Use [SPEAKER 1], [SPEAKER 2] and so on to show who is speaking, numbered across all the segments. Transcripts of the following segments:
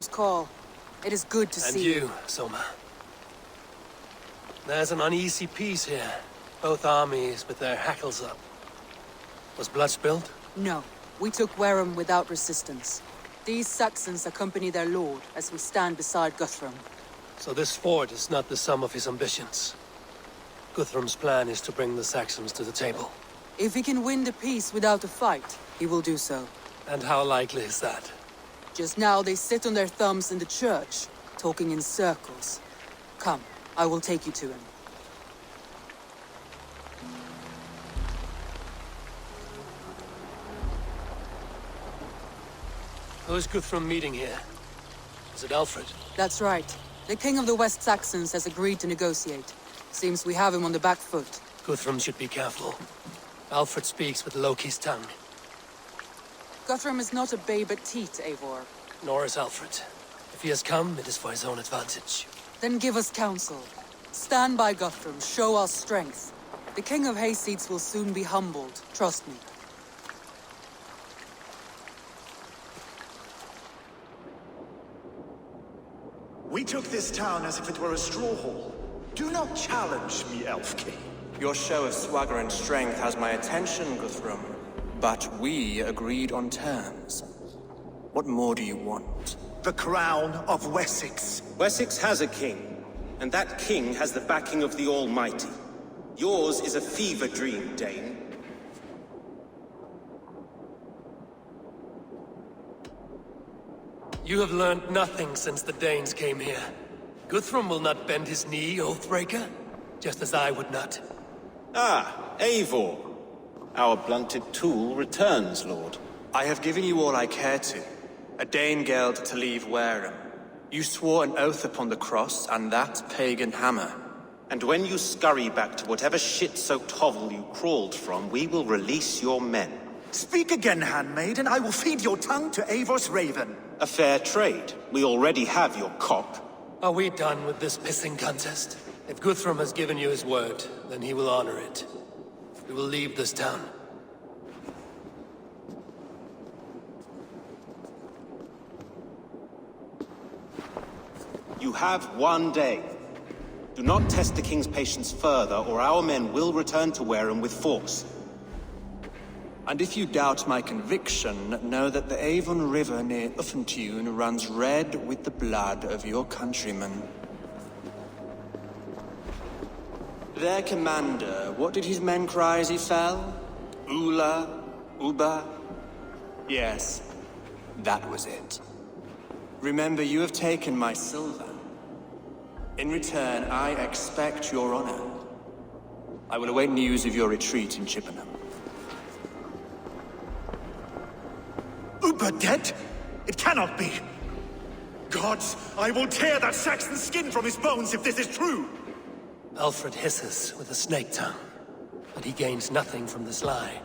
[SPEAKER 1] Call. It is good to see
[SPEAKER 2] you. And you, Soma. There's an uneasy peace here. Both armies with their hackles up. Was blood spilled?
[SPEAKER 1] No. We took Wareham without resistance. These Saxons accompany their lord as we stand beside Guthrum.
[SPEAKER 2] So this fort is not the sum of his ambitions. Guthrum's plan is to bring the Saxons to the table.
[SPEAKER 1] If he can win the peace without a fight, he will do so.
[SPEAKER 2] And how likely is that?
[SPEAKER 1] Just now they sit on their thumbs in the church, talking in circles. Come, I will take you to him.
[SPEAKER 2] Who is Guthrum meeting here? Is it Alfred?
[SPEAKER 1] That's right. The king of the West Saxons has agreed to negotiate. Seems we have him on the back foot.
[SPEAKER 2] Guthrum should be careful. Alfred speaks with Loki's tongue.
[SPEAKER 1] Guthrum is not a babe at teat, Eivor.
[SPEAKER 2] Nor is Alfred. If he has come, it is for his own advantage.
[SPEAKER 1] Then give us counsel. Stand by Guthrum, show our strength. The king of Hayseeds will soon be humbled, trust me.
[SPEAKER 3] We took this town as if it were a straw hall. Do not challenge me, Elf King.
[SPEAKER 4] Your show of swagger and strength has my attention, Guthrum. But we agreed on terms. What more do you want?
[SPEAKER 3] The crown of Wessex.
[SPEAKER 5] Wessex has a king, and that king has the backing of the Almighty. Yours is a fever dream, Dane.
[SPEAKER 2] You have learned nothing since the Danes came here. Guthrum will not bend his knee, Oathbreaker, just as I would not.
[SPEAKER 5] Ah, Eivor. Our blunted tool returns, Lord.
[SPEAKER 4] I have given you all I care to. A Danegeld to leave Wareham. You swore an oath upon the cross, and that pagan hammer.
[SPEAKER 5] And when you scurry back to whatever shit-soaked hovel you crawled from, we will release your men.
[SPEAKER 3] Speak again, handmaid, and I will feed your tongue to Eivor's raven.
[SPEAKER 5] A fair trade. We already have your cock.
[SPEAKER 2] Are we done with this pissing contest? If Guthrum has given you his word, then he will honor it. We will leave this town.
[SPEAKER 5] You have one day. Do not test the king's patience further, or our men will return to Wareham with force.
[SPEAKER 4] And if you doubt my conviction, know that the Avon River near Uffentune runs red with the blood of your countrymen. Their commander, what did his men cry as he fell? Ula? Uba? Yes, that was it. Remember, you have taken my silver. In return, I expect your honor. I will await news of your retreat in Chippenham.
[SPEAKER 3] Uber dead? It cannot be. Gods, I will tear that Saxon skin from his bones if this is true.
[SPEAKER 2] Alfred hisses with a snake tongue, but he gains nothing from this lie.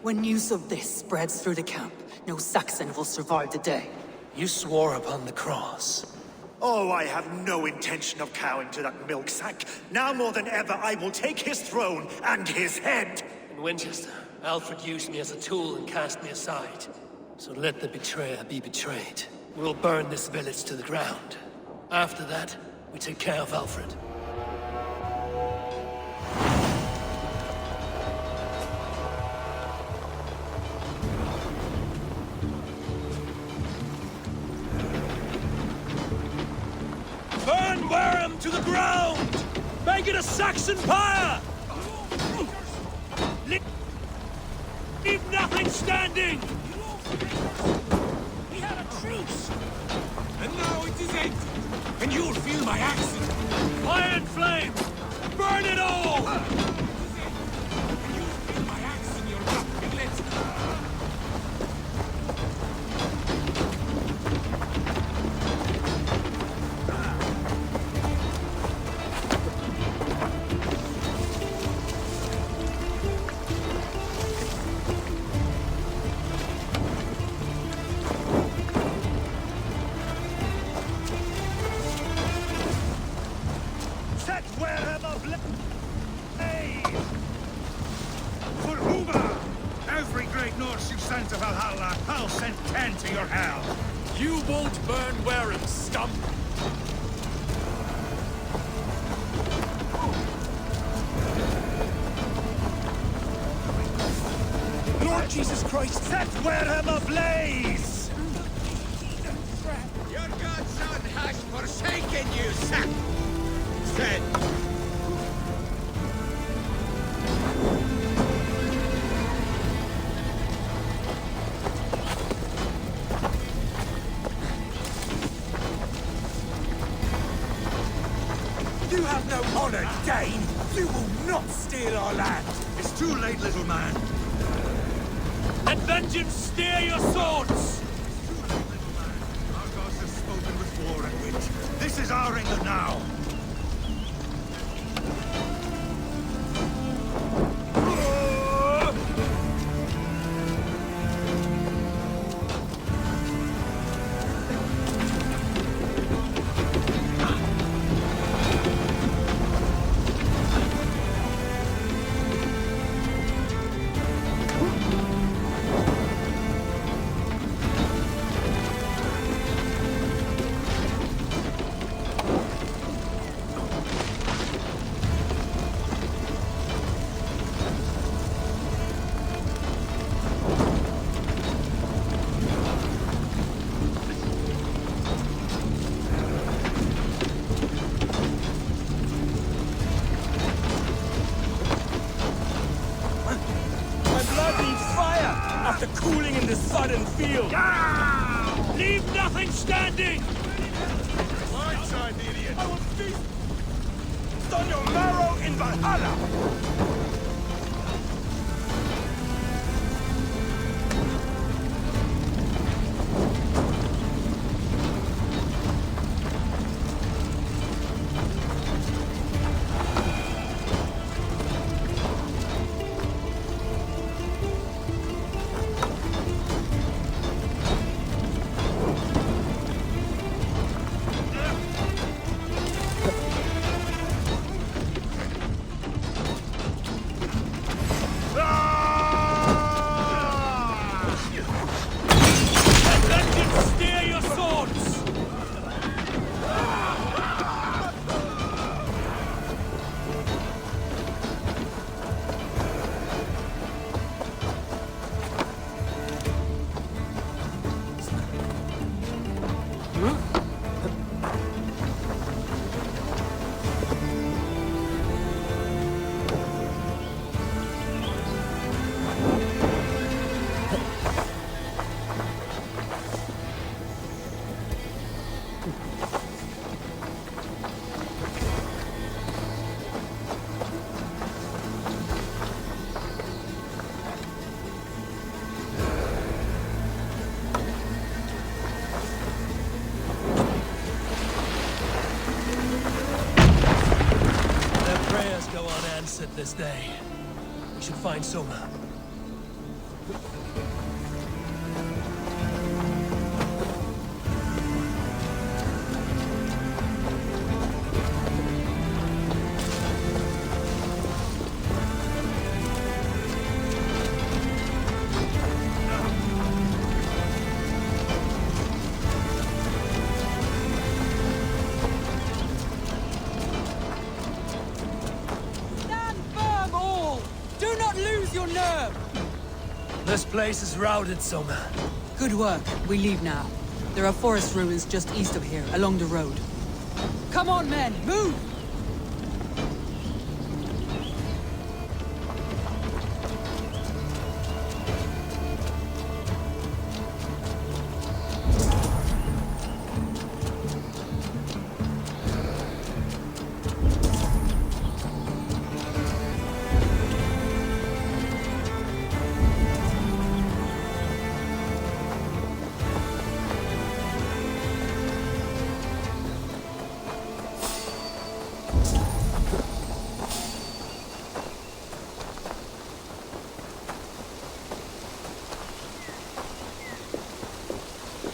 [SPEAKER 1] When news of this spreads through the camp, no Saxon will survive the day.
[SPEAKER 2] You swore upon the cross.
[SPEAKER 3] Oh, I have no intention of cowing to that milk sack. Now more than ever, I will take his throne and his head.
[SPEAKER 2] In Winchester, Alfred used me as a tool and cast me aside. So let the betrayer be betrayed. We'll burn this village to the ground. After that, we take care of Alfred. Burn Wareham to the ground! Make it a Saxon pyre! Leave nothing standing!
[SPEAKER 6] We had a truce! And now it is empty! And you'll feel my accent!
[SPEAKER 2] Fire and flame! Burn it all!
[SPEAKER 6] And you'll feel my axe in your gut, piglet!
[SPEAKER 3] Set Wareham ablaze! For Uber! Every great Norse you sent to Valhalla, I'll send 10 to your hell!
[SPEAKER 6] You won't burn Warren, stump! Lord Jesus Christ!
[SPEAKER 3] Set Wareham ablaze!
[SPEAKER 6] Your godson has forsaken you, sack! Said.
[SPEAKER 3] You have no honor, Dane! You will not steal our land! It's too late, little man.
[SPEAKER 6] Let vengeance steer your swords!
[SPEAKER 3] Our gods have spoken with war and wit. This is our England now!
[SPEAKER 6] After cooling in the sudden field! Leave nothing standing!
[SPEAKER 3] Blindside, idiot!
[SPEAKER 6] I will feast on your marrow in Valhalla!
[SPEAKER 2] Unanswered this day. We should find Soma. This place is routed, Soma.
[SPEAKER 1] Good work. We leave now. There are forest ruins just east of here, along the road. Come on, men! Move!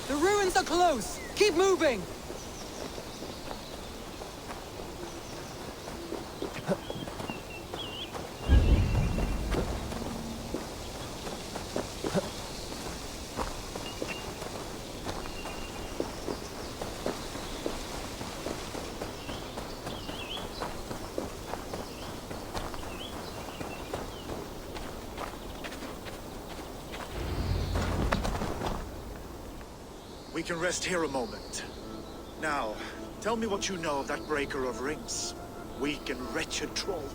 [SPEAKER 1] The ruins are close! Keep moving!
[SPEAKER 3] we can rest here a moment. Now, tell me what you know of that breaker of rings. Weak and wretched troll.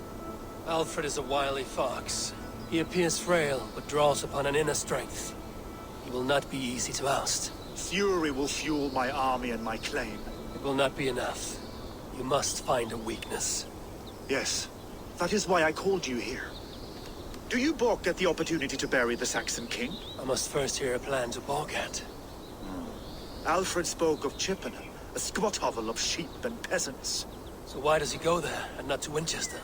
[SPEAKER 2] Alfred is a wily fox. He appears frail, but draws upon an inner strength. He will not be easy to oust.
[SPEAKER 3] Fury will fuel my army and my claim.
[SPEAKER 2] It will not be enough. You must find a weakness.
[SPEAKER 3] Yes, that is why I called you here. Do you balk at the opportunity to bury the Saxon king?
[SPEAKER 2] I must first hear a plan to balk at.
[SPEAKER 3] Alfred spoke of Chippenham, a squat hovel of sheep and peasants.
[SPEAKER 2] So why does he go there, and not to Winchester?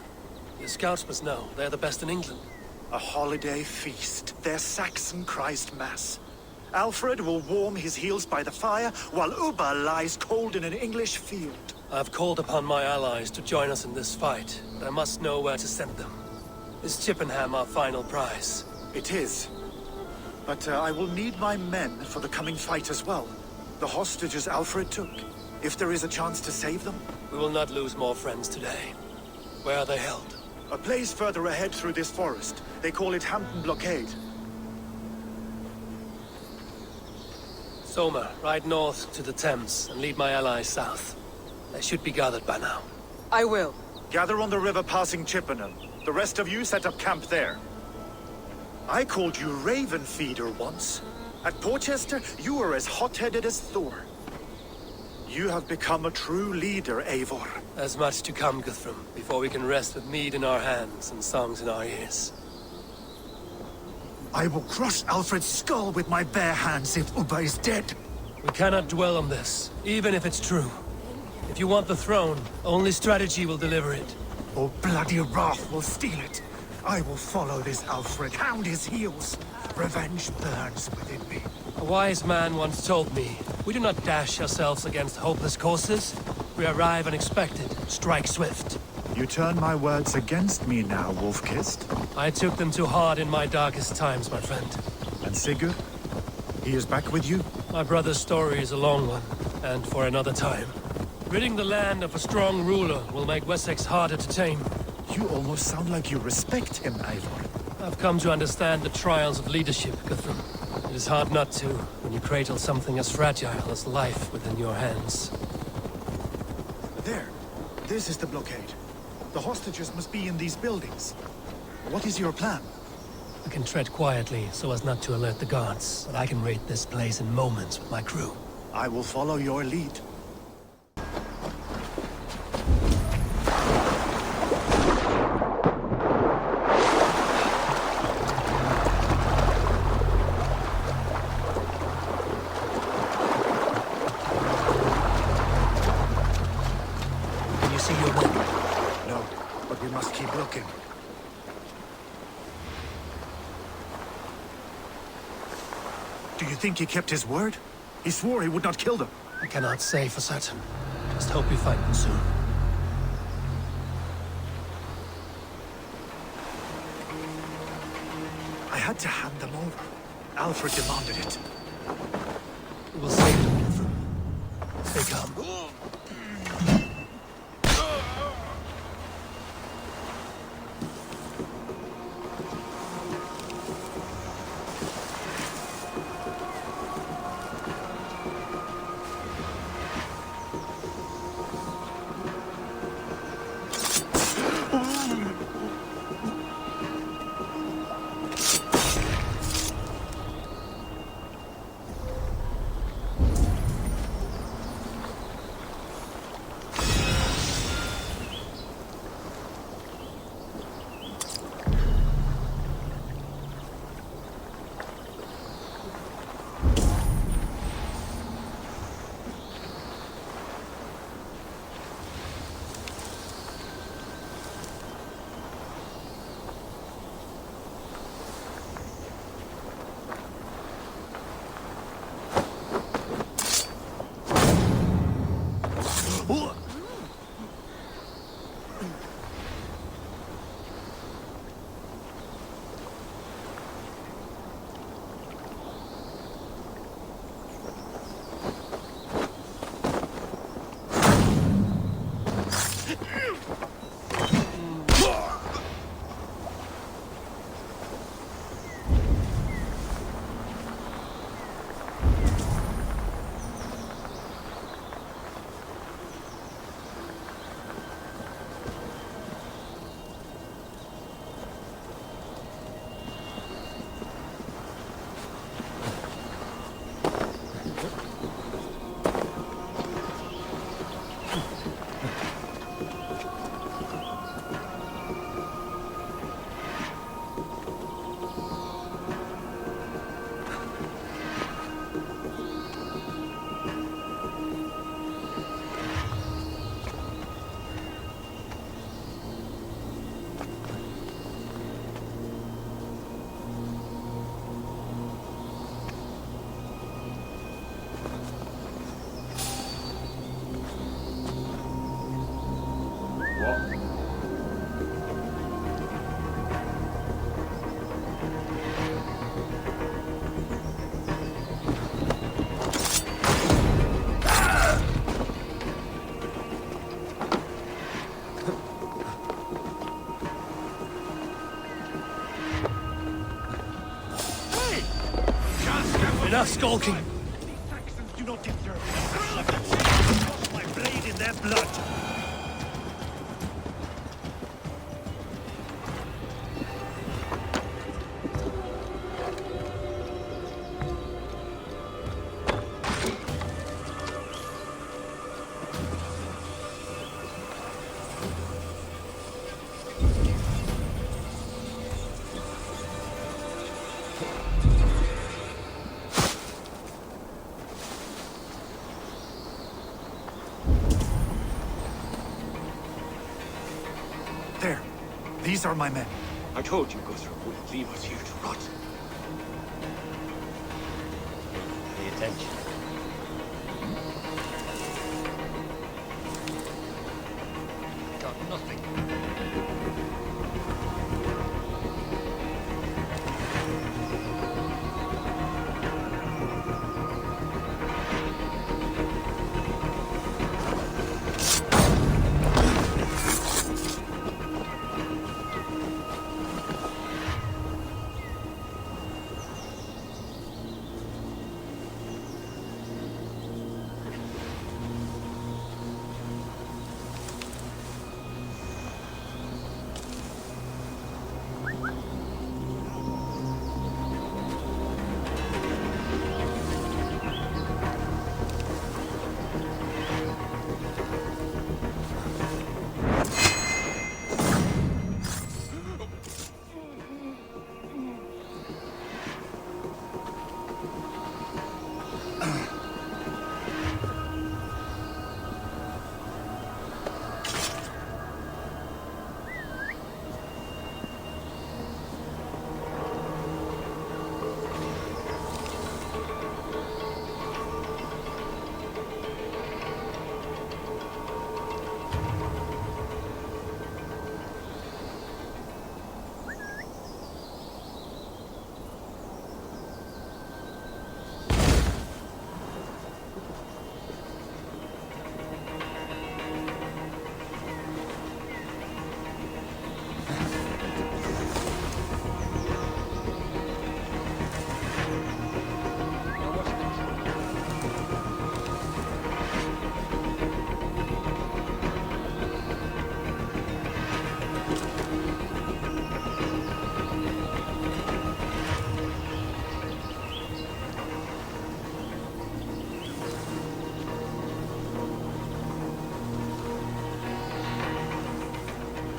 [SPEAKER 2] The scouts must know. They're the best in England.
[SPEAKER 3] A holiday feast, their Saxon Christ Mass. Alfred will warm his heels by the fire, while Ubba lies cold in an English field.
[SPEAKER 2] I've called upon my allies to join us in this fight, but I must know where to send them. Is Chippenham our final prize?
[SPEAKER 3] It is. But I will need my men for the coming fight as well. The hostages Alfred took. If there is a chance to save them.
[SPEAKER 2] We will not lose more friends today. Where are they held?
[SPEAKER 3] A place further ahead through this forest. They call it Hampton Blockade.
[SPEAKER 2] Soma, ride north to the Thames and lead my allies south. They should be gathered by now.
[SPEAKER 1] I will.
[SPEAKER 3] Gather on the river passing Chippenham. The rest of you set up camp there. I called you Raven Feeder once. At Porchester, you were as hot-headed as Thor. You have become a true leader, Eivor.
[SPEAKER 2] There's much to come, Guthrum, before we can rest with mead in our hands and songs in our ears.
[SPEAKER 3] I will crush Alfred's skull with my bare hands if Ubba is dead.
[SPEAKER 2] We cannot dwell on this, even if it's true. If you want the throne, only strategy will deliver it.
[SPEAKER 3] Or bloody wrath will steal it. I will follow this Alfred, hound his heels. Revenge burns within me.
[SPEAKER 2] A wise man once told me, we do not dash ourselves against hopeless courses. We arrive unexpected, strike swift.
[SPEAKER 3] You turn my words against me now, Wolf-Kissed.
[SPEAKER 2] I took them too hard in my darkest times, my friend.
[SPEAKER 3] And Sigurd? He is back with you?
[SPEAKER 2] My brother's story is a long one, and for another time. Ridding the land of a strong ruler will make Wessex harder to tame.
[SPEAKER 3] You almost sound like you respect him, Eivor.
[SPEAKER 2] I've come to understand the trials of leadership, Guthrum. It is hard not to, when you cradle something as fragile as life within your hands.
[SPEAKER 3] There. This is the blockade. The hostages must be in these buildings. What is your plan?
[SPEAKER 2] I can tread quietly so as not to alert the guards, but I can raid this place in moments with my crew.
[SPEAKER 3] I will follow your lead.
[SPEAKER 2] Can you see your men?
[SPEAKER 3] No, but we must keep looking. Do you think he kept his word? He swore he would not kill them.
[SPEAKER 2] I cannot say for certain. Just hope we find them soon.
[SPEAKER 3] I had to hand them over. Alfred demanded it.
[SPEAKER 2] We will save them, Guthrum. Stay calm. Enough skulking.
[SPEAKER 6] These Saxons do not deserve it. My blade in their blood.
[SPEAKER 3] There. These are my men.
[SPEAKER 6] I told you, Guthrum wouldn't leave us here to rot. Pay attention. Got nothing.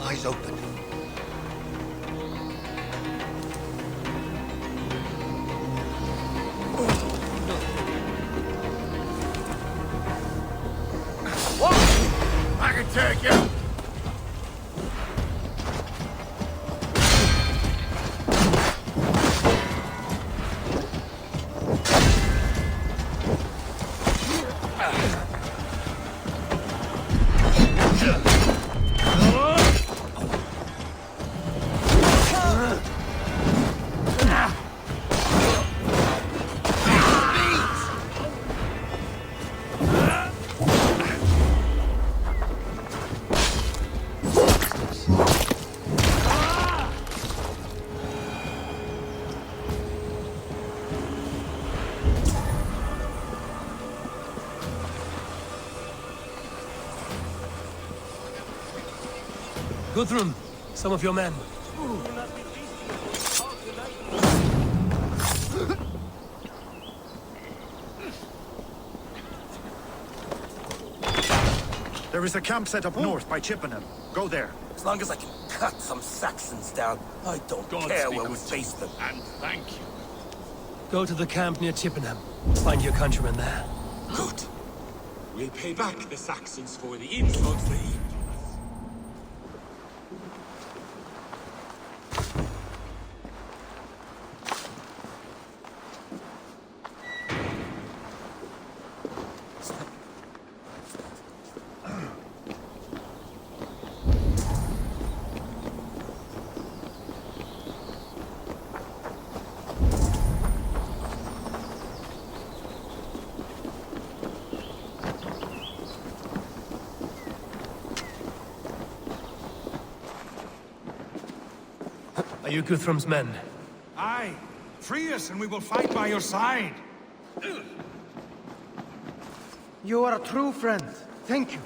[SPEAKER 2] Eyes open.
[SPEAKER 6] I can take you!
[SPEAKER 2] Guthrum, some of your men.
[SPEAKER 3] There is a camp set up north by Chippenham. Go there.
[SPEAKER 7] As long as I can cut some Saxons down, I don't care where we face them.
[SPEAKER 6] And thank you.
[SPEAKER 2] Go to the camp near Chippenham. Find your countrymen there.
[SPEAKER 7] Good.
[SPEAKER 6] We'll pay back the Saxons for the insults they heaped on us.
[SPEAKER 2] Are you Guthrum's men?
[SPEAKER 6] Aye. Free us and we will fight by your side.
[SPEAKER 8] You are a true friend. Thank you.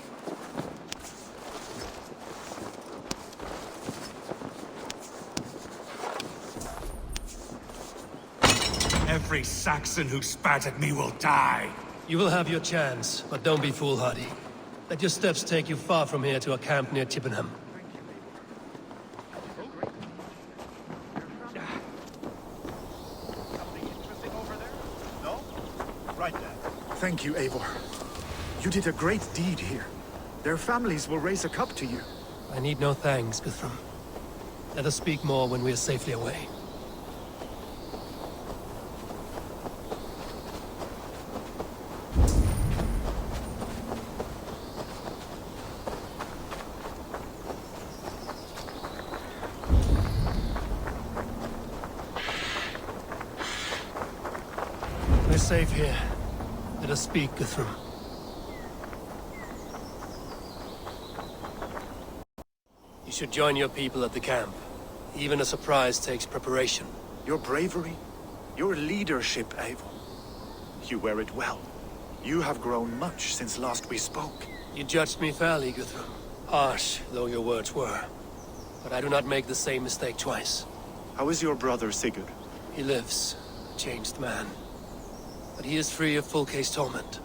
[SPEAKER 6] Every Saxon who spat at me will die.
[SPEAKER 2] You will have your chance, but don't be foolhardy. Let your steps take you far from here to a camp near Chippenham.
[SPEAKER 3] Right there. Thank you, Eivor. You did a great deed here. Their families will raise a cup to you.
[SPEAKER 2] I need no thanks, Guthrum. Let us speak more when we are safely away. We're safe here. Let us speak, Guthrum. You should join your people at the camp. Even a surprise takes preparation.
[SPEAKER 3] Your bravery, your leadership, Eivor. You wear it well. You have grown much since last we spoke.
[SPEAKER 2] You judged me fairly, Guthrum. Harsh though your words were. But I do not make the same mistake twice.
[SPEAKER 3] How is your brother, Sigurd?
[SPEAKER 2] He lives, a changed man. But he is free of full case torment.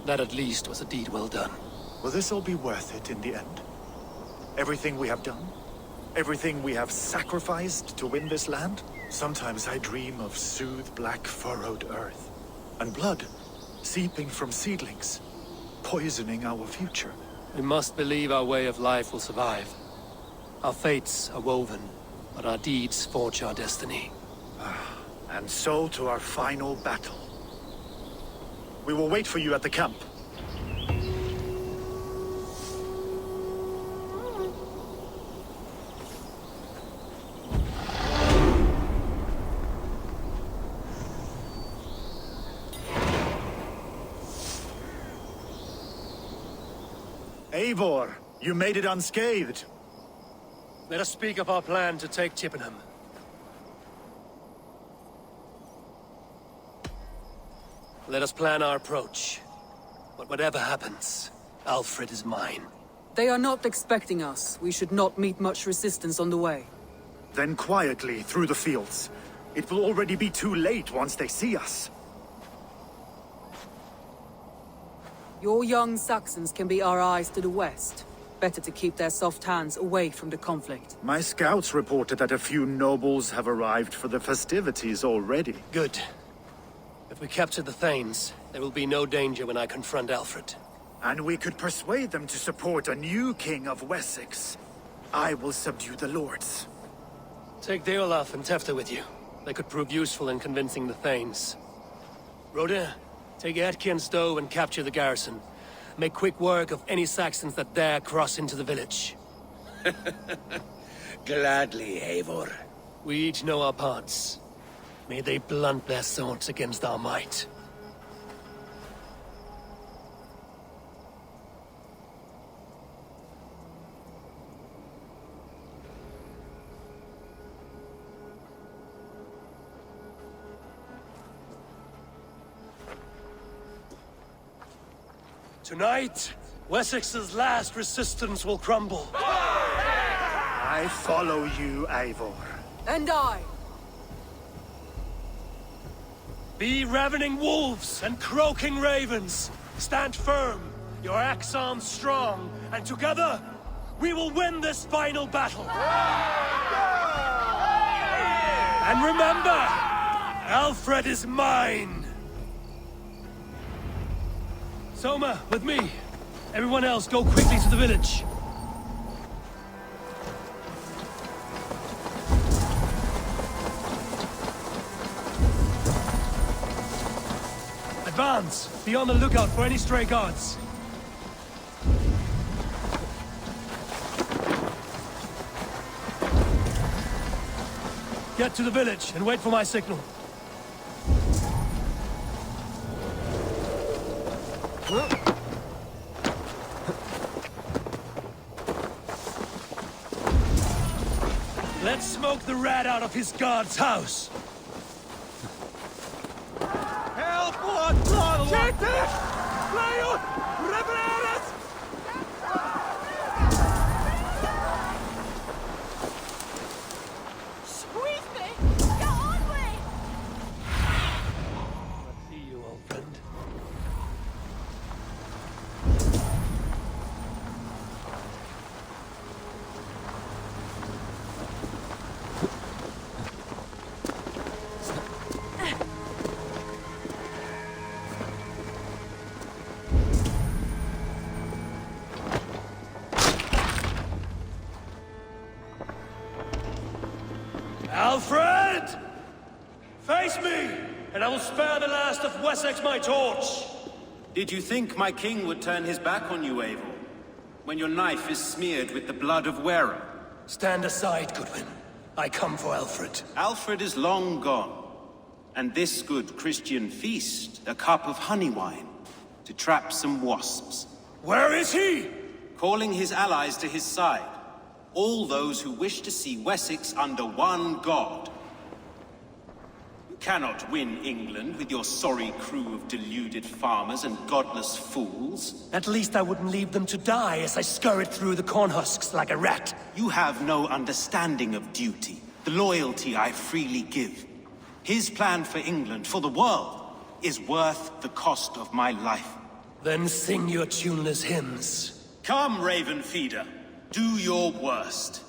[SPEAKER 2] That at least was a deed well done.
[SPEAKER 3] Will this all be worth it in the end? Everything we have done? Everything we have sacrificed to win this land? Sometimes I dream of soothe black furrowed earth. And blood seeping from seedlings, poisoning our future.
[SPEAKER 2] We must believe our way of life will survive. Our fates are woven, but our deeds forge our destiny.
[SPEAKER 3] And so to our final battle. We will wait for you at the camp. Eivor, you made it unscathed.
[SPEAKER 2] Let us speak of our plan to take Chippenham. Let us plan our approach. But whatever happens, Alfred is mine.
[SPEAKER 1] They are not expecting us. We should not meet much resistance on the way.
[SPEAKER 3] Then quietly through the fields. It will already be too late once they see us.
[SPEAKER 1] Your young Saxons can be our eyes to the west. Better to keep their soft hands away from the conflict.
[SPEAKER 3] My scouts reported that a few nobles have arrived for the festivities already.
[SPEAKER 2] Good. If we capture the Thanes, there will be no danger when I confront Alfred.
[SPEAKER 3] And we could persuade them to support a new king of Wessex. I will subdue the lords.
[SPEAKER 2] Take Deolaf and Tefta with you. They could prove useful in convincing the Thanes. Rodin, take Aedkin Stowe and capture the garrison. Make quick work of any Saxons that dare cross into the village.
[SPEAKER 7] Gladly, Eivor.
[SPEAKER 2] We each know our parts. May they blunt their swords against our might. Tonight, Wessex's last resistance will crumble.
[SPEAKER 3] I follow you, Eivor.
[SPEAKER 1] And I!
[SPEAKER 2] Be ravening wolves and croaking ravens. Stand firm, your axe arms strong, and together, we will win this final battle. And remember, Alfred is mine. Soma, with me. Everyone else, go quickly to the village. Advance! Be on the lookout for any stray guards. Get to the village and wait for my signal. Let's smoke the rat out of his god's house!
[SPEAKER 6] Help! Cheater! Lion! Revereres!
[SPEAKER 9] Squeeze me! Get on me!
[SPEAKER 2] I see you, old friend. Alfred! Face me, and I will spare the last of Wessex my torch!
[SPEAKER 5] Did you think my king would turn his back on you, Eivor? When your knife is smeared with the blood of wearer?
[SPEAKER 2] Stand aside, Goodwin. I come for Alfred.
[SPEAKER 5] Alfred is long gone. And this good Christian feast, a cup of honey wine, to trap some wasps.
[SPEAKER 2] Where is he?
[SPEAKER 5] Calling his allies to his side. All those who wish to see Wessex under one god. You cannot win England with your sorry crew of deluded farmers and godless fools.
[SPEAKER 2] At least I wouldn't leave them to die as I scurried through the corn husks like a rat.
[SPEAKER 5] You have no understanding of duty, the loyalty I freely give. His plan for England, for the world, is worth the cost of my life.
[SPEAKER 2] Then sing your tuneless hymns.
[SPEAKER 5] Come, Raven Feeder. Do your worst.